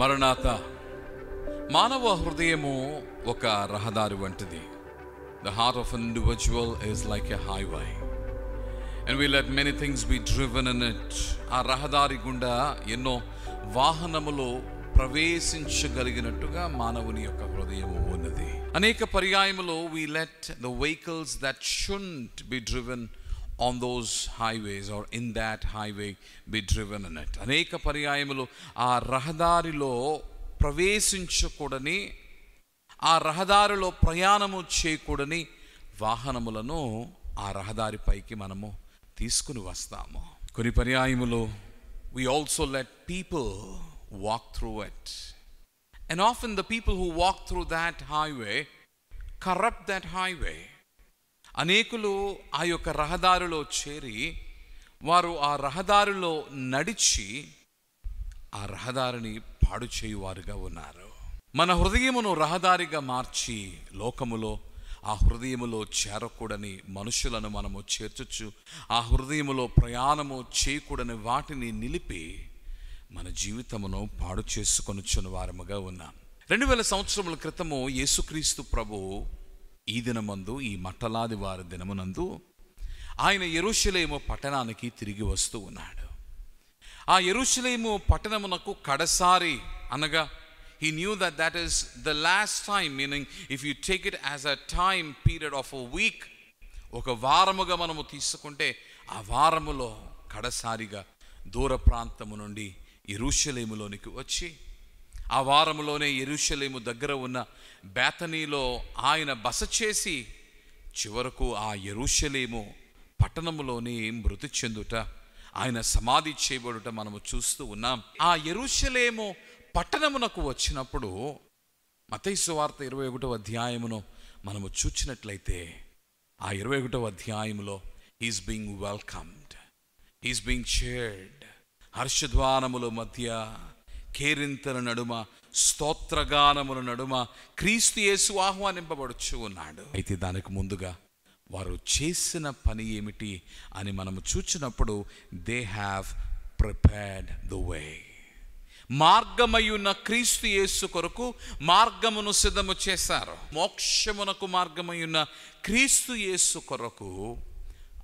మరణాత మానవ హృదయము ఒక రహదారి వంటిది. The heart of an individual is like a highway and we let many things be driven in it. ఆ రహదారి గుండా ఎన్నో వాహనములు ప్రవేశించగలిగినట్టుగా మానవుని యొక్క హృదయము ఉన్నది. అనేక పర్యాయములు we let the vehicles that shouldn't be driven on those highways or in that highway be driven in it. అనేక పర్యాయములు ఆ రహదారిలో ప్రవేశించకూడని, ఆ రహదారిలో ప్రయాణము చేయకూడని వాహనములను ఆ రహదారిపైకి మనము తీసుకుని వస్తాము. కొన్ని పర్యాయములు we also let people walk through it, and often the people who walk through that highway corrupt that highway. అనేకులు ఆ యొక్క రహదారిలో చేరి వారు ఆ రహదారిలో నడిచి ఆ రహదారిని పాడు చేయువారుగా ఉన్నారు. మన హృదయమును రహదారిగా మార్చి లోకములో ఆ హృదయములో చేరకూడని మనుషులను మనము చేర్చొచ్చు, ఆ హృదయములో ప్రయాణము చేయకూడని వాటిని నిలిపి మన జీవితమును పాడు చేసుకొనుచున్న వారముగా ఉన్నాం. 2000 సంవత్సరముల క్రితము యేసుక్రీస్తు ప్రభు ఈ దినమందు, ఈ మట్టలాది వారి దినమునందు ఆయన యెరూషలేము పట్టణానికి తిరిగి వస్తూ ఉన్నాడు. ఆ యెరూషలేము పట్టణమునకు కడసారి అనగా he knew that that is the last time, meaning if you take it as a time period of a week, ఒక వారముగా మనము తీసుకుంటే ఆ వారములో కడసారిగా దూర ప్రాంతము నుండి యెరూషలేములోనికి వచ్చి ఆ వారములోనే యెరూషలేము దగ్గర ఉన్న బేతనీలో ఆయన బస చేసి చివరకు ఆ యెరూషలేము పట్టణములోని మృతి చెందుట, ఆయన సమాధి చేయబడుట మనము చూస్తూ ఉన్నాం. ఆ యెరూషలేము పట్టణమునకు వచ్చినప్పుడు మత్తయి సువార్త 21వ అధ్యాయమును మనము చూచినట్లయితే ఆ 21వ అధ్యాయములో he's being welcomed, he's being cheered. హర్షధ్వానముల మధ్య, కేరింతల నడుమ, స్తోత్రగానముల నడుమ క్రీస్తు యేసు ఆహ్వానింపబడుచు ఉన్నాడు. అయితే దానికి ముందుగా వారు చేసిన పని ఏమిటి అని మనము చూచినప్పుడు they have prepared the way. మార్గమయ్యున్న క్రీస్తు యేసు కొరకు మార్గమును సిద్ధము చేశారు. మోక్షమునకు మార్గమయ్యున్న క్రీస్తు యేసు కొరకు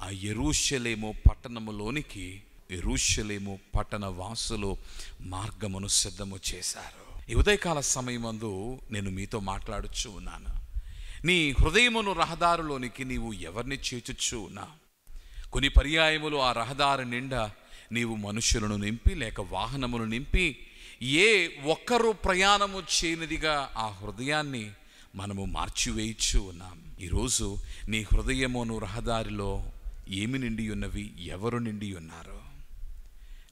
ఆ యెరూషలేము పట్టణములోనికి యెరూషలేము పట్టణ వాసులు మార్గమును సిద్ధము చేశారు. ఈ ఉదయకాల సమయమందు నేను మీతో మాట్లాడుచు ఉన్నాను. నీ హృదయమును రహదారిలోనికి నీవు ఎవరిని చేర్చుచు ఉన్నా? కొన్ని పర్యాయములు ఆ రహదారి నిండా నీవు మనుషులను నింపి లేక వాహనమును నింపి ఏ ఒక్కరూ ప్రయాణము చేయనిదిగా ఆ హృదయాన్ని మనము మార్చివేయచ్చు ఉన్నాం. ఈరోజు నీ హృదయమును రహదారిలో ఏమి నిండి ఉన్నవి, ఎవరు నిండి ఉన్నారు?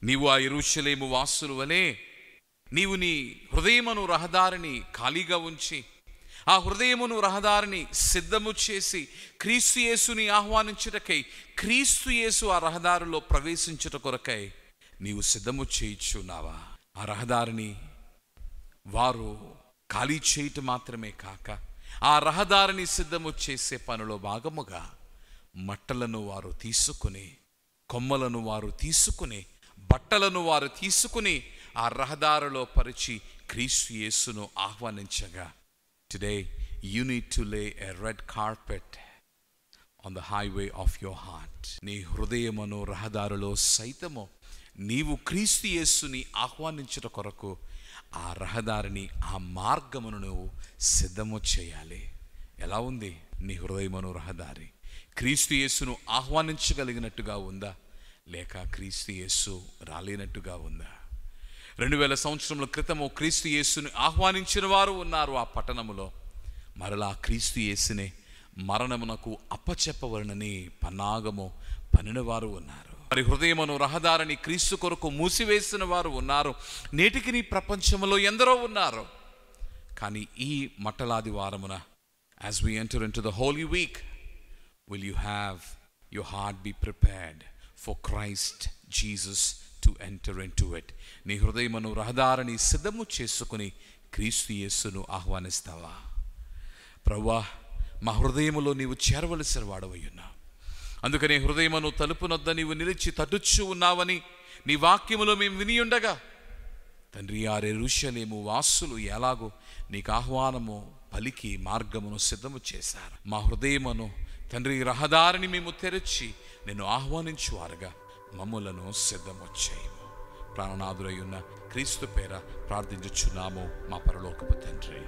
నీవు ఆ యెరూషలేము వాసుల వలె నీవు నీ హృదయమును రహదారిని ఖాళీగా ఉంచి ఆ హృదయమును రహదారిని సిద్ధము చేసి క్రీస్తు యేసుని ఆహ్వానించుటకై, క్రీస్తు యేసు ఆ రహదారిలో ప్రవేశించుట కొరకై నీవు సిద్ధము చేయుచున్నావా? ఆ రహదారిని వారు ఖాళీ చేయటం మాత్రమే కాక ఆ రహదారిని సిద్ధము చేసే పనిలో భాగముగా మట్టలను వారు తీసుకుని, కొమ్మలను వారు తీసుకుని, బట్టలను వారు తీసుకుని ఆ రహదారిలో పరిచి క్రీస్తు యేసును ఆహ్వానించగా, today you need to lay a red carpet on the highway of your heart. నీ హృదయమును రహదారిలో సైతము నీవు క్రీస్తు యేసుని ఆహ్వానించుట కొరకు ఆ రహదారిని, ఆ మార్గమును నువ్వు సిద్ధము చేయాలి. ఎలా ఉంది నీ హృదయమును రహదారి? క్రీస్తు యేసును ఆహ్వానించగలిగినట్టుగా ఉందా, లేక క్రీస్తు యేసు రాలేనట్టుగా ఉందా? 2000 సంవత్సరముల క్రితము క్రీస్తు యేసుని ఆహ్వానించిన వారు ఉన్నారు ఆ పట్టణములో. మరలా క్రీస్తు యేసునే మరణమునకు అప్పచెప్పవలనని పన్నాగము పనిన వారు ఉన్నారు. మరి హృదయమును రహదారిని క్రీస్తు కొరకు మూసివేసిన వారు ఉన్నారు. నేటికి నీ ప్రపంచంలో ఎందరో ఉన్నారు. కానీ ఈ మట్టలాది వారమున as we enter into the holy week, will you have your heart be prepared for Christ Jesus to enter into it? నీ హృదయమును రహదారిని సిద్ధము చేసుకుని క్రీస్తు యేసును ఆహ్వానిస్తావా? ప్రభువా, మా హృదయములో నీవు చేరవలసిన వాడవై ఉన్నావు. అందుకనే హృదయమును తలుపునొద్ద నీవు నిలిచి తట్టుచు ఉన్నావని నీ వాక్యములో మేము విని ఉండగా తండ్రి, ఆ యెరూషలేము వాసులు ఎలాగో నీకు ఆహ్వానము పలికి మార్గమును సిద్ధము చేశారు. మా హృదయమును తండ్రి రహదారిని మేము తెరచి నేను ఆహ్వానించువారుగా మమ్ములను సిద్ధము చేయము. ప్రాణనాథుడై ఉన్న క్రీస్తు పేర ప్రార్థించుచున్నాము మా పరలోకపు తండ్రి.